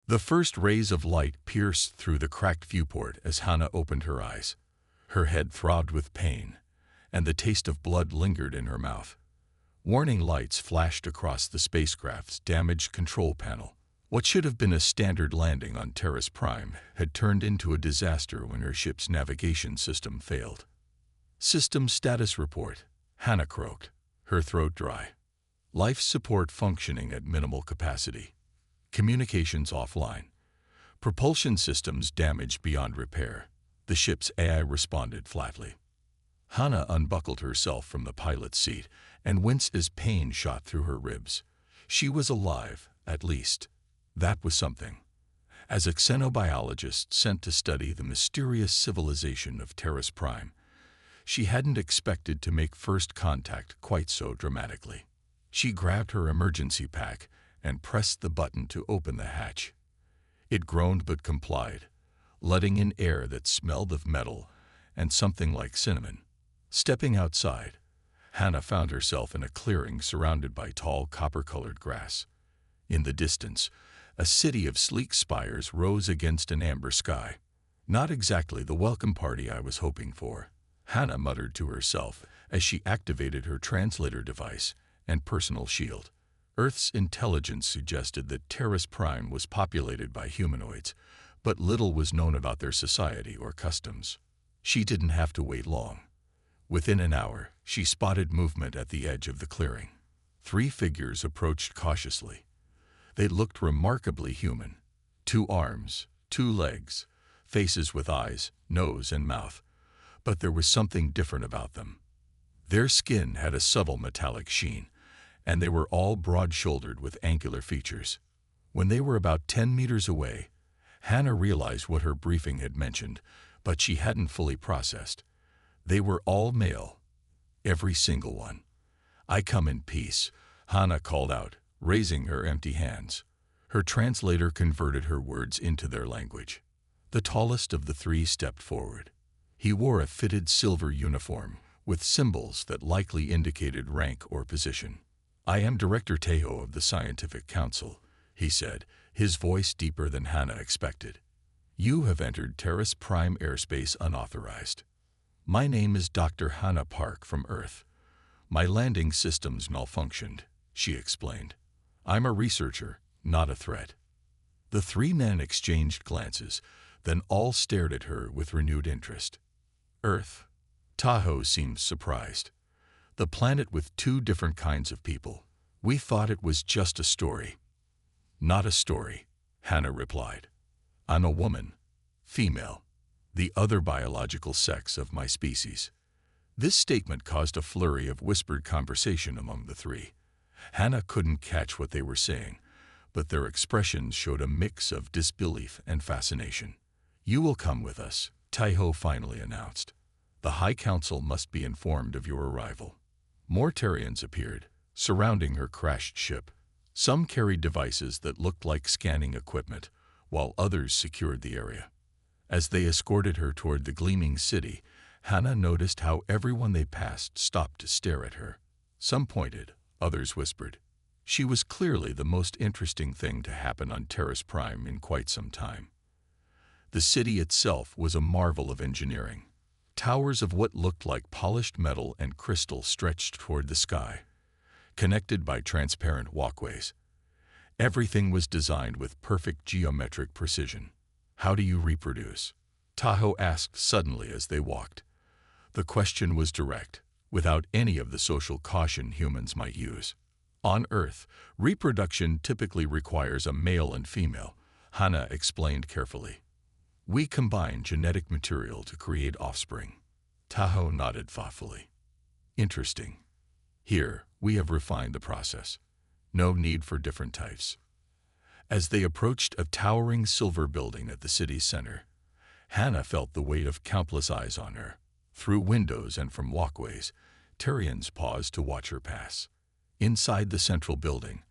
The first rays of light pierced through the cracked viewport as Hannah opened her eyes. Her head throbbed with pain, and the taste of blood lingered in her mouth. Warning lights flashed across the spacecraft's damaged control panel. What should have been a standard landing on Terrace Prime had turned into a disaster when her ship's navigation system failed. "System status report," Hannah croaked, her throat dry. "Life support functioning at minimal capacity. Communications offline. Propulsion systems damaged beyond repair." The ship's AI responded flatly. Hannah unbuckled herself from the pilot's seat and winced as pain shot through her ribs. She was alive, at least. That was something. As a xenobiologist sent to study the mysterious civilization of Terrace Prime, she hadn't expected to make first contact quite so dramatically. She grabbed her emergency pack and pressed the button to open the hatch. It groaned but complied, letting in air that smelled of metal and something like cinnamon. Stepping outside, Hannah found herself in a clearing surrounded by tall copper-colored grass. In the distance, a city of sleek spires rose against an amber sky. "Not exactly the welcome party I was hoping for," Hannah muttered to herself as she activated her translator device and personal shield. Earth's intelligence suggested that Terrace Prime was populated by humanoids, but little was known about their society or customs. She didn't have to wait long. Within an hour, she spotted movement at the edge of the clearing. 3 figures approached cautiously. They looked remarkably human. 2 arms, 2 legs, faces with eyes, nose, and mouth. But there was something different about them. Their skin had a subtle metallic sheen, and they were all broad-shouldered with angular features. When they were about 10 meters away, Hannah realized what her briefing had mentioned, but she hadn't fully processed. They were all male, every single one. "I come in peace," Hannah called out, raising her empty hands. Her translator converted her words into their language. The tallest of the 3 stepped forward. He wore a fitted silver uniform with symbols that likely indicated rank or position. "I am Director Tejo of the Scientific Council," he said, his voice deeper than Hannah expected. "You have entered Terrace Prime airspace unauthorized. My name is Dr. Hannah Park from Earth. My landing systems malfunctioned," she explained. "I'm a researcher, not a threat." The 3 men exchanged glances, then all stared at her with renewed interest. "Earth?" Tahoe seemed surprised. "The planet with 2 different kinds of people. We thought it was just a story." "Not a story," Hannah replied. "I'm a woman, female, the other biological sex of my species." This statement caused a flurry of whispered conversation among the 3. Hannah couldn't catch what they were saying, but their expressions showed a mix of disbelief and fascination. "You will come with us," Tahoe finally announced. "The High Council must be informed of your arrival." More Terrians appeared, surrounding her crashed ship. Some carried devices that looked like scanning equipment, while others secured the area. As they escorted her toward the gleaming city, Hannah noticed how everyone they passed stopped to stare at her. Some pointed, others whispered. She was clearly the most interesting thing to happen on Terrace Prime in quite some time. The city itself was a marvel of engineering. Towers of what looked like polished metal and crystal stretched toward the sky, connected by transparent walkways. Everything was designed with perfect geometric precision. "How do you reproduce?" Tahoe asked suddenly as they walked. The question was direct, without any of the social caution humans might use. "On Earth, reproduction typically requires a male and female," Hannah explained carefully. "We combine genetic material to create offspring." Tahoe nodded thoughtfully. "Interesting. Here, we have refined the process. No need for different types." As they approached a towering silver building at the city's center, Hannah felt the weight of countless eyes on her. Through windows and from walkways, Terrians paused to watch her pass. Inside the central building,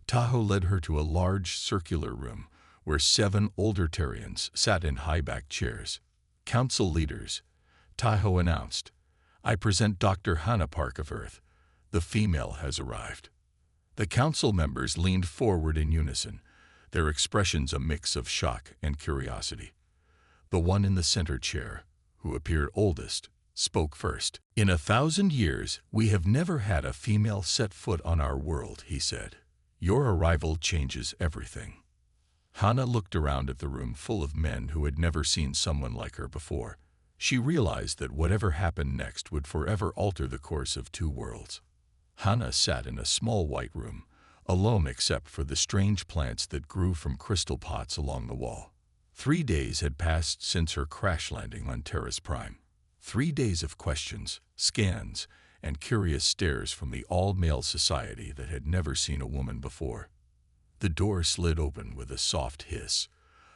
Tahoe led her to a large circular room where 7 older Terrians sat in high-backed chairs. "Council leaders," Tahoe announced. "I present Dr. Hannah Park of Earth. The female has arrived." The council members leaned forward in unison, their expressions a mix of shock and curiosity. The one in the center chair, who appeared oldest, spoke first. "In 1,000 years, we have never had a female set foot on our world," he said. "Your arrival changes everything." Hana looked around at the room full of men who had never seen someone like her before. She realized that whatever happened next would forever alter the course of two worlds. Hana sat in a small white room, alone except for the strange plants that grew from crystal pots along the wall. 3 days had passed since her crash landing on Terrace Prime. 3 days of questions, scans, and curious stares from the all-male society that had never seen a woman before. The door slid open with a soft hiss.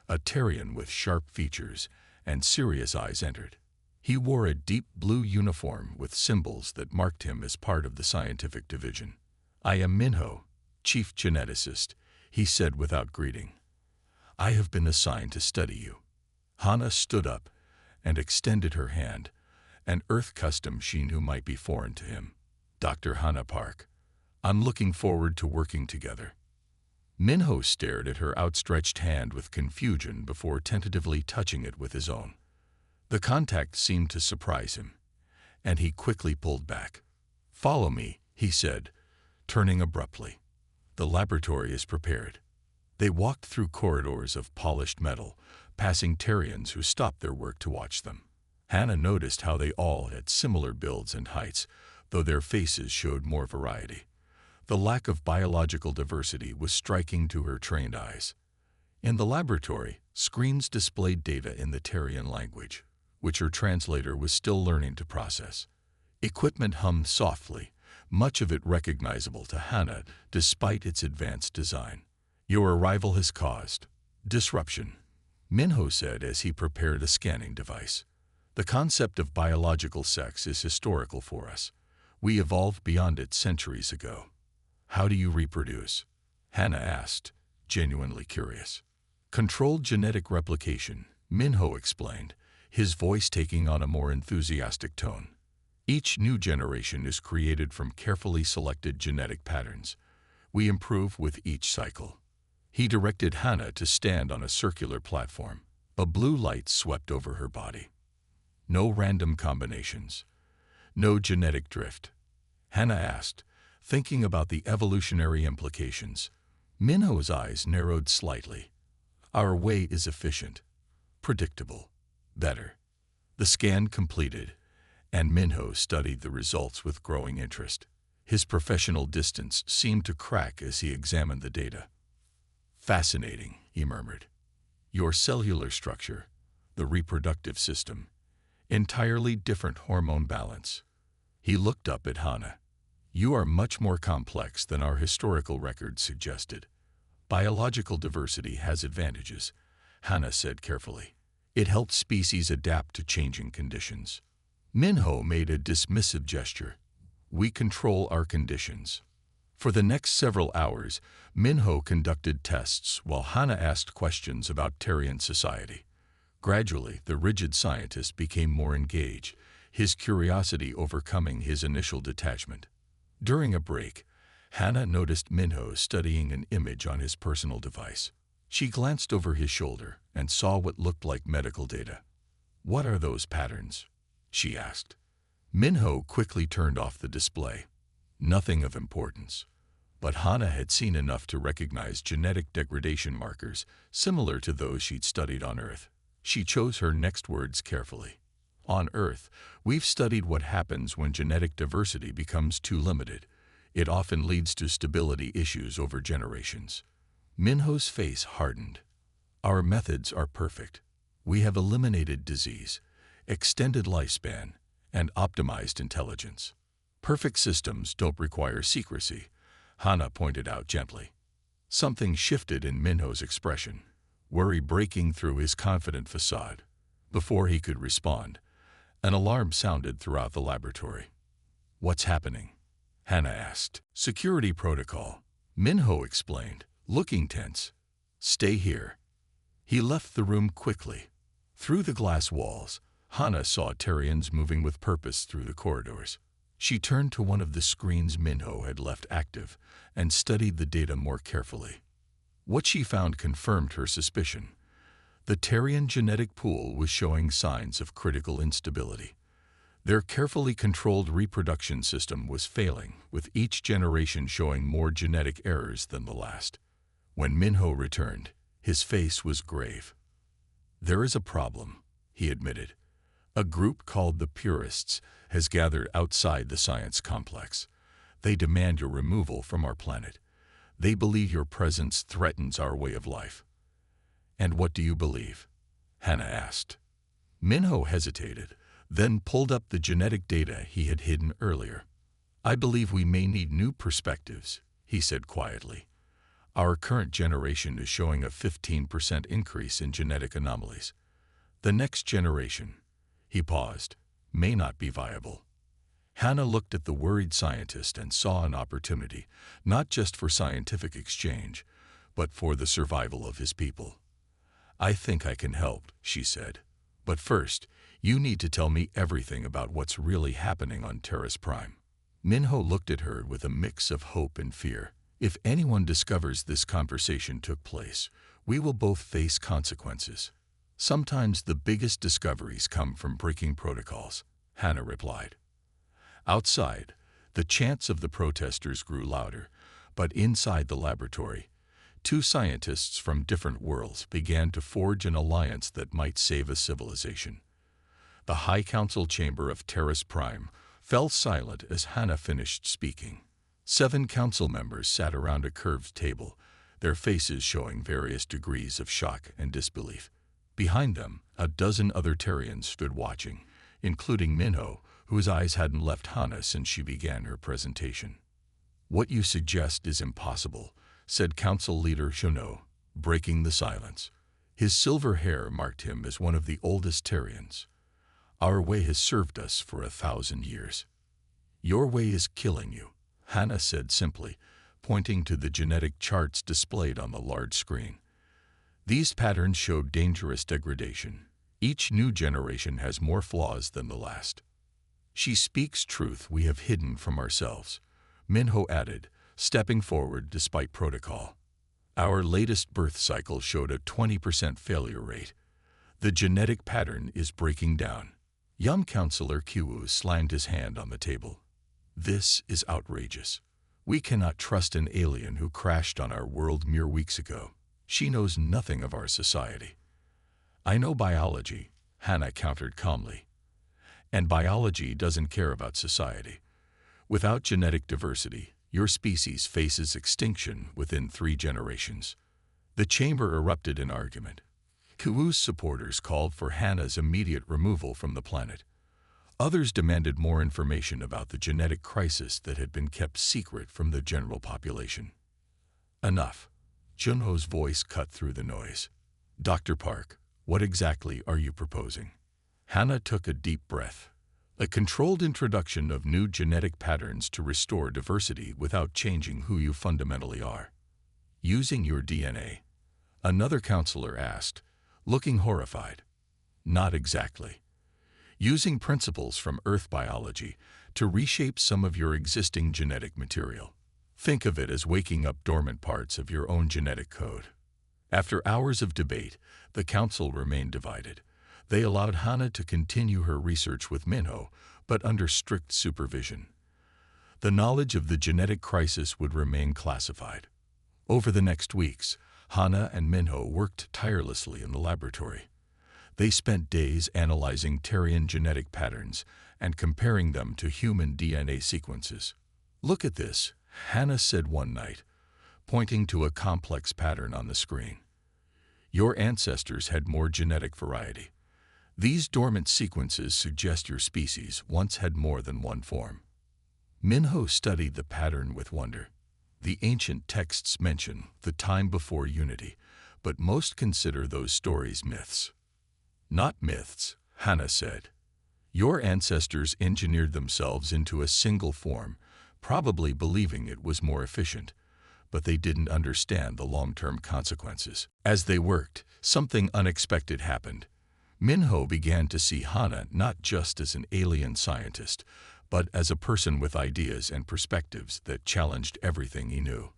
A Terrian with sharp features and serious eyes entered. He wore a deep blue uniform with symbols that marked him as part of the scientific division. "I am Minho, chief geneticist," he said without greeting. "I have been assigned to study you." Hana stood up and extended her hand, an Earth custom she knew might be foreign to him. "Dr. Hana Park, I'm looking forward to working together." Minho stared at her outstretched hand with confusion before tentatively touching it with his own. The contact seemed to surprise him, and he quickly pulled back. "Follow me," he said, turning abruptly. "The laboratory is prepared." They walked through corridors of polished metal, passing Terrians who stopped their work to watch them. Hana noticed how they all had similar builds and heights, though their faces showed more variety. The lack of biological diversity was striking to her trained eyes. In the laboratory, screens displayed data in the Terrian language, which her translator was still learning to process. Equipment hummed softly, much of it recognizable to Hana despite its advanced design. "Your arrival has caused disruption," Minho said as he prepared a scanning device. "The concept of biological sex is historical for us. We evolved beyond it centuries ago." "How do you reproduce?" Hana asked, genuinely curious. "Controlled genetic replication," Minho explained, his voice taking on a more enthusiastic tone. "Each new generation is created from carefully selected genetic patterns. We improve with each cycle." He directed Hana to stand on a circular platform. A blue light swept over her body. "No random combinations. No genetic drift?" Hana asked, thinking about the evolutionary implications. Minho's eyes narrowed slightly. "Our way is efficient, predictable, better." The scan completed, and Minho studied the results with growing interest. His professional distance seemed to crack as he examined the data. "Fascinating," he murmured. "Your cellular structure, the reproductive system, entirely different hormone balance." He looked up at Hana. "You are much more complex than our historical records suggested." "Biological diversity has advantages," Hana said carefully. "It helps species adapt to changing conditions." Minho made a dismissive gesture. "We control our conditions." For the next several hours, Minho conducted tests while Hana asked questions about Terrian society. Gradually, the rigid scientist became more engaged, his curiosity overcoming his initial detachment. During a break, Hana noticed Minho studying an image on his personal device. She glanced over his shoulder and saw what looked like medical data. "What are those patterns?" she asked. Minho quickly turned off the display. Nothing of importance. But Hana had seen enough to recognize genetic degradation markers similar to those she'd studied on Earth. She chose her next words carefully. "On Earth, we've studied what happens when genetic diversity becomes too limited. It often leads to stability issues over generations." Minho's face hardened. "Our methods are perfect. We have eliminated disease, extended lifespan, and optimized intelligence. Perfect systems don't require secrecy," Hana pointed out gently. Something shifted in Minho's expression, worry breaking through his confident facade. Before he could respond, an alarm sounded throughout the laboratory. "What's happening?" Hana asked. "Security protocol," Minho explained, looking tense. "Stay here." He left the room quickly. Through the glass walls, Hana saw Terrians moving with purpose through the corridors. She turned to one of the screens Minho had left active and studied the data more carefully. What she found confirmed her suspicion. The Terrian genetic pool was showing signs of critical instability. Their carefully controlled reproduction system was failing, with each generation showing more genetic errors than the last. When Minho returned, his face was grave. "There is a problem," he admitted. "A group called the Purists has gathered outside the science complex. They demand your removal from our planet. They believe your presence threatens our way of life." "And what do you believe?" Hannah asked. Minho hesitated, then pulled up the genetic data he had hidden earlier. "I believe we may need new perspectives," he said quietly. "Our current generation is showing a 15% increase in genetic anomalies. The next generation," he paused, "may not be viable." Hannah looked at the worried scientist and saw an opportunity, not just for scientific exchange, but for the survival of his people. "I think I can help," she said. "But first, you need to tell me everything about what's really happening on Terrace Prime." Minho looked at her with a mix of hope and fear. "If anyone discovers this conversation took place, we will both face consequences." "Sometimes the biggest discoveries come from breaking protocols," Hannah replied. Outside, the chants of the protesters grew louder, but inside the laboratory, two scientists from different worlds began to forge an alliance that might save a civilization. The High Council chamber of Terrace Prime fell silent as Hannah finished speaking. 7 council members sat around a curved table, their faces showing various degrees of shock and disbelief. Behind them, a dozen other Terrians stood watching, including Minho, whose eyes hadn't left Hannah since she began her presentation. "What you suggest is impossible," said Council Leader Jeannot, breaking the silence. His silver hair marked him as one of the oldest Terrians. "Our way has served us for 1,000 years." "Your way is killing you," Hannah said simply, pointing to the genetic charts displayed on the large screen. These patterns showed dangerous degradation. Each new generation has more flaws than the last. "She speaks truth we have hidden from ourselves," Minho added, stepping forward despite protocol. "Our latest birth cycle showed a 20% failure rate. The genetic pattern is breaking down." Young Councillor Kiwu slammed his hand on the table. "This is outrageous. We cannot trust an alien who crashed on our world mere weeks ago. She knows nothing of our society." "I know biology," Hannah countered calmly. "And biology doesn't care about society. Without genetic diversity, your species faces extinction within 3 generations." The chamber erupted in argument. Kiwu's supporters called for Hannah's immediate removal from the planet. Others demanded more information about the genetic crisis that had been kept secret from the general population. "Enough." Junho's voice cut through the noise. "Dr. Park, what exactly are you proposing?" Hannah took a deep breath. "A controlled introduction of new genetic patterns to restore diversity without changing who you fundamentally are." "Using your DNA?" another counselor asked, looking horrified. "Not exactly. Using principles from Earth biology to reshape some of your existing genetic material. Think of it as waking up dormant parts of your own genetic code." After hours of debate, the council remained divided. They allowed Hannah to continue her research with Minho, but under strict supervision. The knowledge of the genetic crisis would remain classified. Over the next weeks, Hannah and Minho worked tirelessly in the laboratory. They spent days analyzing Terrian genetic patterns and comparing them to human DNA sequences. "Look at this," Hannah said one night, pointing to a complex pattern on the screen. "Your ancestors had more genetic variety. These dormant sequences suggest your species once had more than one form." Minho studied the pattern with wonder. The ancient texts mention the time before unity, but most consider those stories myths. "Not myths," Hannah said. "Your ancestors engineered themselves into a single form, probably believing it was more efficient, but they didn't understand the long-term consequences. As they worked, something unexpected happened. Minho began to see Hannah not just as an alien scientist, but as a person with ideas and perspectives that challenged everything he knew.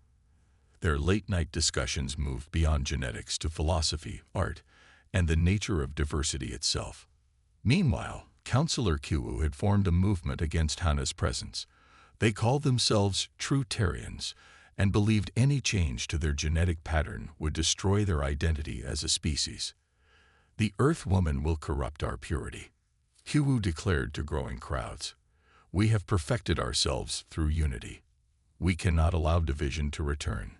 Their late-night discussions moved beyond genetics to philosophy, art, and the nature of diversity itself. Meanwhile, Counselor Q had formed a movement against Hana's presence. They called themselves True Terrians and believed any change to their genetic pattern would destroy their identity as a species. The Earth Woman will corrupt our purity, Q declared to growing crowds. We have perfected ourselves through unity. We cannot allow division to return.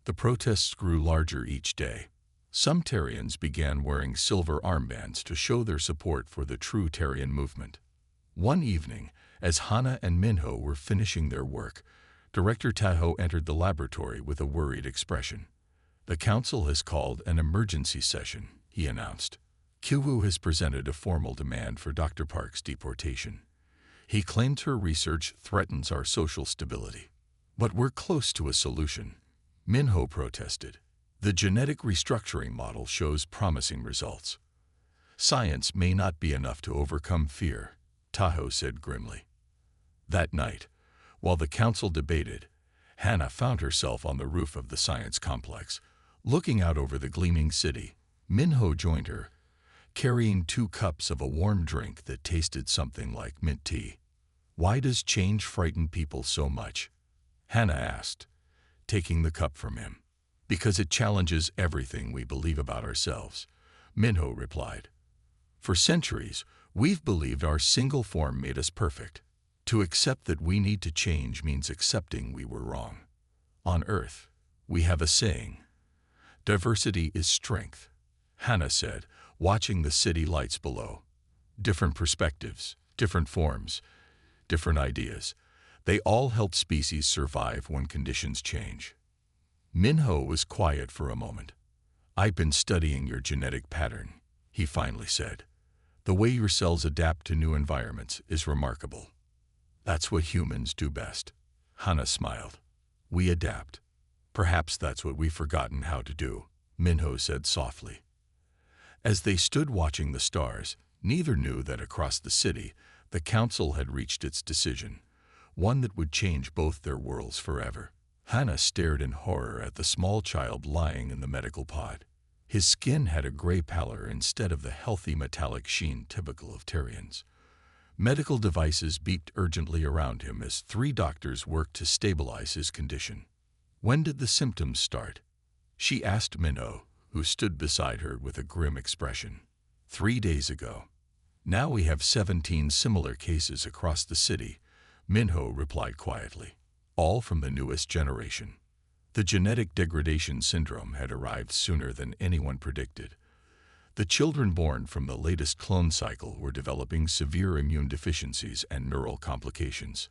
The protests grew larger each day. Some Terrians began wearing silver armbands to show their support for the True Terrian movement. One evening, as Hana and Minho were finishing their work, Director Taho entered the laboratory with a worried expression. The council has called an emergency session, he announced. Q has presented a formal demand for Dr. Park's deportation. He claimed her research threatens our social stability. But we're close to a solution, Minho protested. The genetic restructuring model shows promising results. Science may not be enough to overcome fear, Taho said grimly. That night, while the council debated, Hana found herself on the roof of the science complex, looking out over the gleaming city. Minho joined her, carrying 2 cups of a warm drink that tasted something like mint tea. Why does change frighten people so much? Hana asked, taking the cup from him. Because it challenges everything we believe about ourselves, Minho replied. For centuries, we've believed our single form made us perfect. To accept that we need to change means accepting we were wrong. On Earth, we have a saying, diversity is strength, Hana said, watching the city lights below. Different perspectives, different forms, different ideas. They all help species survive when conditions change. Minho was quiet for a moment. I've been studying your genetic pattern, he finally said. The way your cells adapt to new environments is remarkable. That's what humans do best. Hana smiled. We adapt. Perhaps that's what we've forgotten how to do, Minho said softly. As they stood watching the stars, neither knew that across the city, the council had reached its decision, one that would change both their worlds forever. Hana stared in horror at the small child lying in the medical pod. His skin had a gray pallor instead of the healthy metallic sheen typical of Terrians. Medical devices beeped urgently around him as 3 doctors worked to stabilize his condition. When did the symptoms start? She asked Minho, who stood beside her with a grim expression. 3 days ago. Now we have 17 similar cases across the city, Minho replied quietly. All from the newest generation. The genetic degradation syndrome had arrived sooner than anyone predicted. The children born from the latest clone cycle were developing severe immune deficiencies and neural complications.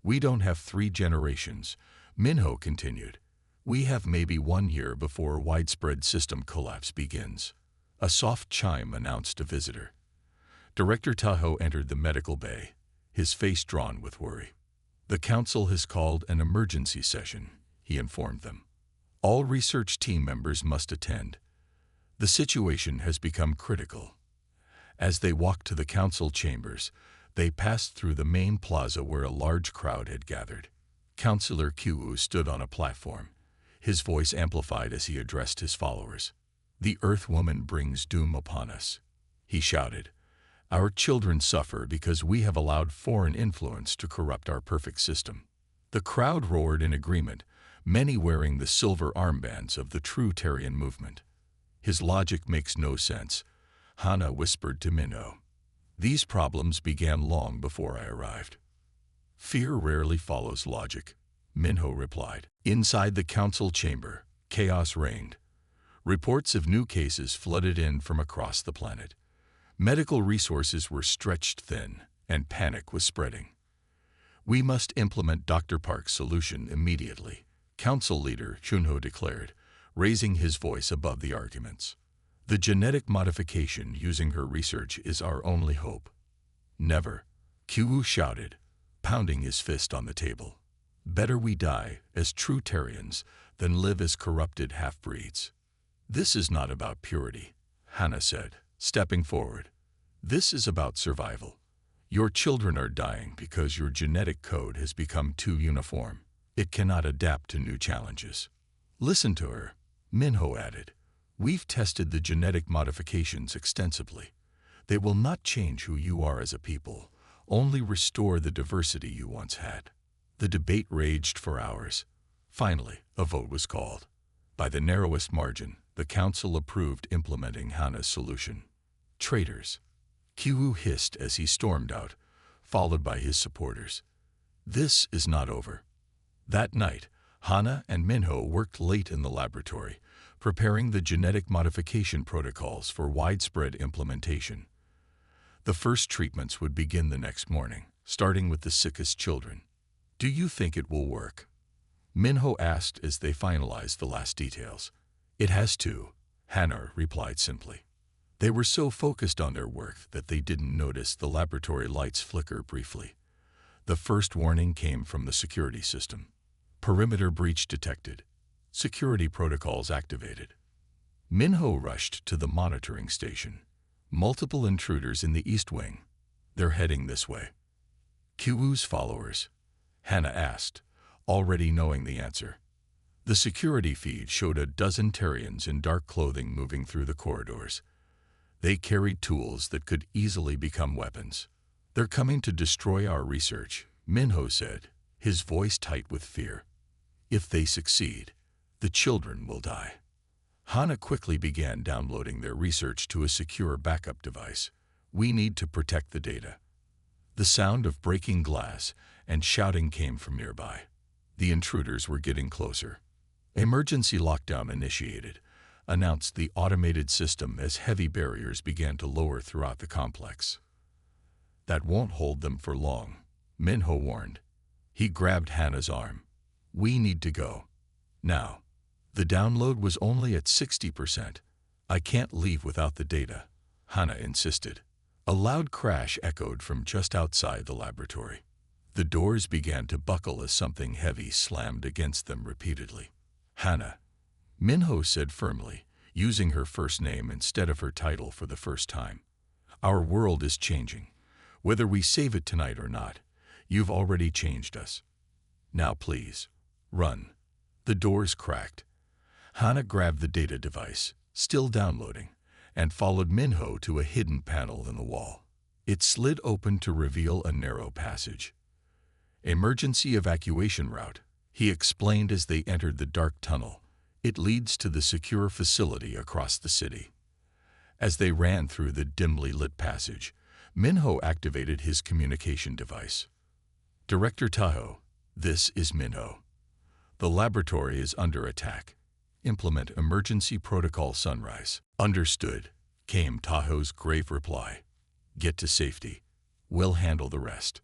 We don't have 3 generations, Minho continued. We have maybe 1 year before widespread system collapse begins. A soft chime announced a visitor. Director Taho entered the medical bay, his face drawn with worry. The council has called an emergency session, he informed them. All research team members must attend. The situation has become critical. As they walked to the council chambers, they passed through the main plaza where a large crowd had gathered. Councillor Q stood on a platform, his voice amplified as he addressed his followers. The Earth Woman brings doom upon us, he shouted. Our children suffer because we have allowed foreign influence to corrupt our perfect system. The crowd roared in agreement, many wearing the silver armbands of the True Terrian movement. His logic makes no sense, Hana whispered to Minho. These problems began long before I arrived. Fear rarely follows logic, Minho replied. Inside the council chamber, chaos reigned. Reports of new cases flooded in from across the planet. Medical resources were stretched thin, and panic was spreading. We must implement Dr. Park's solution immediately, Council Leader Chunho declared, raising his voice above the arguments. The genetic modification using her research is our only hope. Never, Q shouted, pounding his fist on the table. Better we die as true Terrians than live as corrupted half-breeds. This is not about purity, Hana said, stepping forward. This is about survival. Your children are dying because your genetic code has become too uniform. It cannot adapt to new challenges. Listen to her, Minho added. We've tested the genetic modifications extensively. They will not change who you are as a people, only restore the diversity you once had. The debate raged for hours. Finally, a vote was called. By the narrowest margin, the council approved implementing Hana's solution. Traitors! Qiwu hissed as he stormed out, followed by his supporters. This is not over. That night, Hana and Minho worked late in the laboratory, preparing the genetic modification protocols for widespread implementation. The first treatments would begin the next morning, starting with the sickest children. Do you think it will work? Minho asked as they finalized the last details. It has to, Hana replied simply. They were so focused on their work that they didn't notice the laboratory lights flicker briefly. The first warning came from the security system. Perimeter breach detected. Security protocols activated. Minho rushed to the monitoring station. Multiple intruders in the east wing. They're heading this way. Qiwu's followers? Hana asked, already knowing the answer. The security feed showed a dozen Terrians in dark clothing moving through the corridors. They carried tools that could easily become weapons. They're coming to destroy our research, Minho said, his voice tight with fear. If they succeed, the children will die. Hana quickly began downloading their research to a secure backup device. We need to protect the data. The sound of breaking glass and shouting came from nearby. The intruders were getting closer. Emergency lockdown initiated, announced the automated system as heavy barriers began to lower throughout the complex. That won't hold them for long, Minho warned. He grabbed Hana's arm. We need to go. Now. The download was only at 60%. I can't leave without the data, Hana insisted. A loud crash echoed from just outside the laboratory. The doors began to buckle as something heavy slammed against them repeatedly. Hana, Minho said firmly, using her first name instead of her title for the first time. Our world is changing. Whether we save it tonight or not, you've already changed us. Now please, run. The doors cracked. Hana grabbed the data device, still downloading, and followed Minho to a hidden panel in the wall. It slid open to reveal a narrow passage. Emergency evacuation route, he explained as they entered the dark tunnel. It leads to the secure facility across the city. As they ran through the dimly lit passage, Minho activated his communication device. Director Tahoe, this is Minho. The laboratory is under attack. Implement emergency protocol Sunrise. Understood, came Tahoe's grave reply. Get to safety. We'll handle the rest.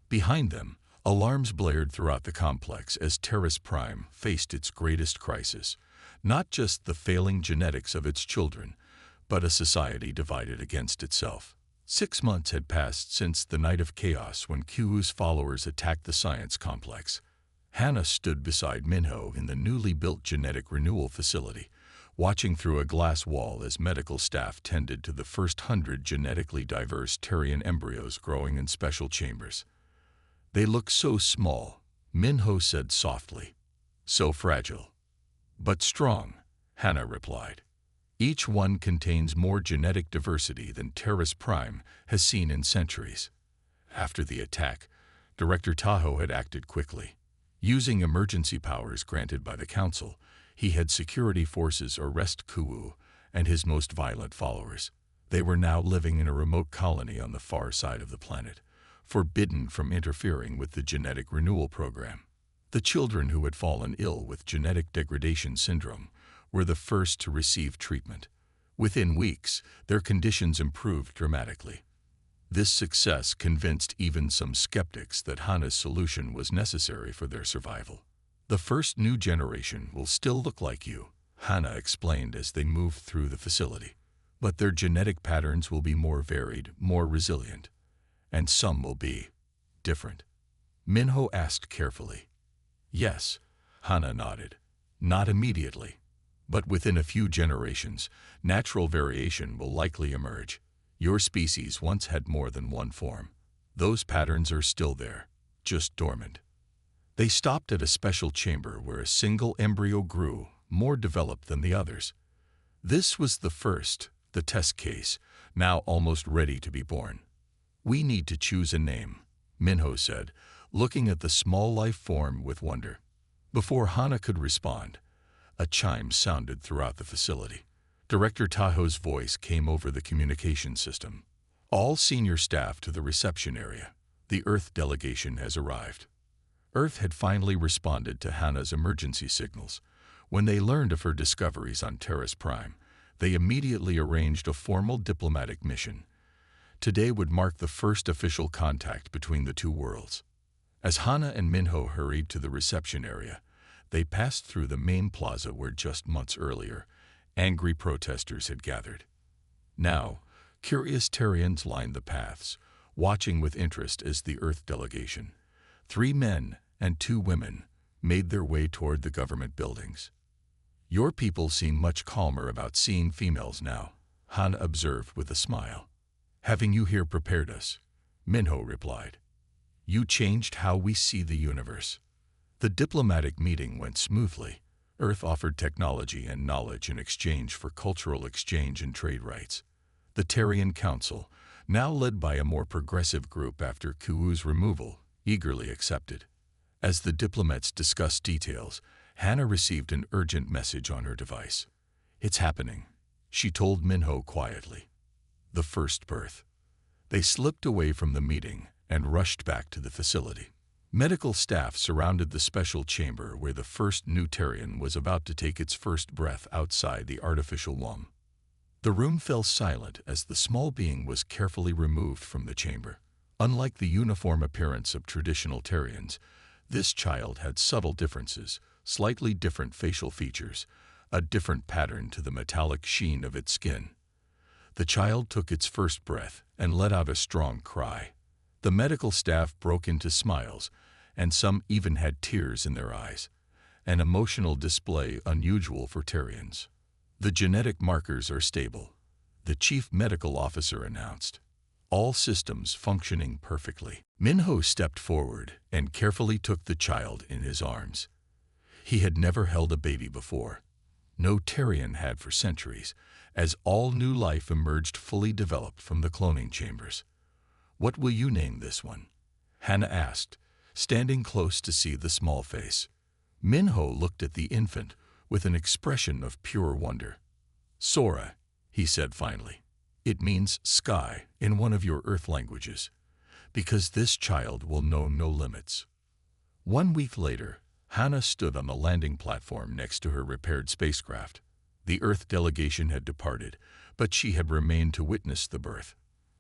Behind them, alarms blared throughout the complex as Terrace Prime faced its greatest crisis. Not just the failing genetics of its children, but a society divided against itself. 6 months had passed since the night of chaos when Qiwu's followers attacked the science complex. Hana stood beside Minho in the newly built genetic renewal facility, watching through a glass wall as medical staff tended to the first 100 genetically diverse Terrian embryos growing in special chambers. They look so small, Minho said softly. So fragile. But strong, Hana replied. Each one contains more genetic diversity than Terrace Prime has seen in centuries. After the attack, Director Tahoe had acted quickly. Using emergency powers granted by the Council, he had security forces arrest Qiwu and his most violent followers. They were now living in a remote colony on the far side of the planet, forbidden from interfering with the genetic renewal program. The children who had fallen ill with genetic degradation syndrome were the first to receive treatment. Within weeks, their conditions improved dramatically. This success convinced even some skeptics that Hana's solution was necessary for their survival. The first new generation will still look like you, Hana explained as they moved through the facility. But their genetic patterns will be more varied, more resilient. And some will be different. Minho asked carefully. Yes, Hana nodded. Not immediately. But within a few generations, natural variation will likely emerge. Your species once had more than one form. Those patterns are still there, just dormant. They stopped at a special chamber where a single embryo grew, more developed than the others. This was the test case, now almost ready to be born. "We need to choose a name," Minho said, looking at the small life form with wonder. Before Hana could respond, a chime sounded throughout the facility. Director Taho's voice came over the communication system. "All senior staff to the reception area. The Earth delegation has arrived." Earth had finally responded to Hana's emergency signals. When they learned of her discoveries on Terrace Prime, they immediately arranged a formal diplomatic mission. Today would mark the first official contact between the two worlds. As Hana and Minho hurried to the reception area, they passed through the main plaza where just months earlier, angry protesters had gathered. Now, curious Terrians lined the paths, watching with interest as the Earth delegation, 3 men and 2 women, made their way toward the government buildings. "Your people seem much calmer about seeing females now," Hana observed with a smile. "Having you here prepared us," Minho replied. "You changed how we see the universe." The diplomatic meeting went smoothly. Earth offered technology and knowledge in exchange for cultural exchange and trade rights. The Terrian Council, now led by a more progressive group after Kuu's removal, eagerly accepted. As the diplomats discussed details, Hana received an urgent message on her device. "It's happening," she told Minho quietly. The first birth. They slipped away from the meeting and rushed back to the facility. Medical staff surrounded the special chamber where the first new Terrian was about to take its first breath outside the artificial womb. The room fell silent as the small being was carefully removed from the chamber. Unlike the uniform appearance of traditional Terrians, this child had subtle differences, slightly different facial features, a different pattern to the metallic sheen of its skin. The child took its first breath and let out a strong cry. The medical staff broke into smiles, and some even had tears in their eyes, an emotional display unusual for Terrians. "The genetic markers are stable," the chief medical officer announced. "All systems functioning perfectly." Minho stepped forward and carefully took the child in his arms. He had never held a baby before. No Terrian had for centuries, as all new life emerged fully developed from the cloning chambers. "What will you name this one?" Hana asked, standing close to see the small face. Minho looked at the infant with an expression of pure wonder. "Sora," he said finally. "It means sky in one of your Earth languages, because this child will know no limits." 1 week later, Hana stood on the landing platform next to her repaired spacecraft. The Earth delegation had departed, but she had remained to witness the birth.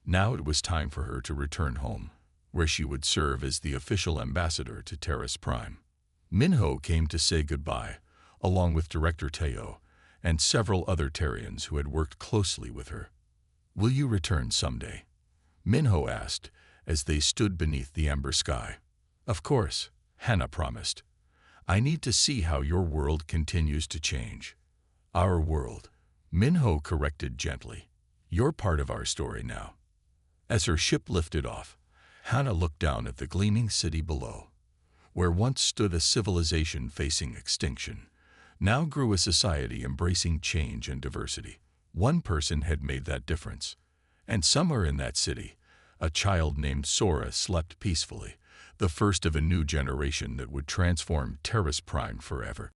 Now it was time for her to return home, where she would serve as the official ambassador to Terrace Prime. Minho came to say goodbye, along with Director Teo and several other Terrians who had worked closely with her. "Will you return someday?" Minho asked as they stood beneath the amber sky. "Of course," Hana promised. "I need to see how your world continues to change." "Our world," Minho corrected gently. "You're part of our story now." As her ship lifted off, Hana looked down at the gleaming city below. Where once stood a civilization facing extinction, now grew a society embracing change and diversity. One person had made that difference, and somewhere in that city, a child named Sora slept peacefully, the first of a new generation that would transform Terrace Prime forever.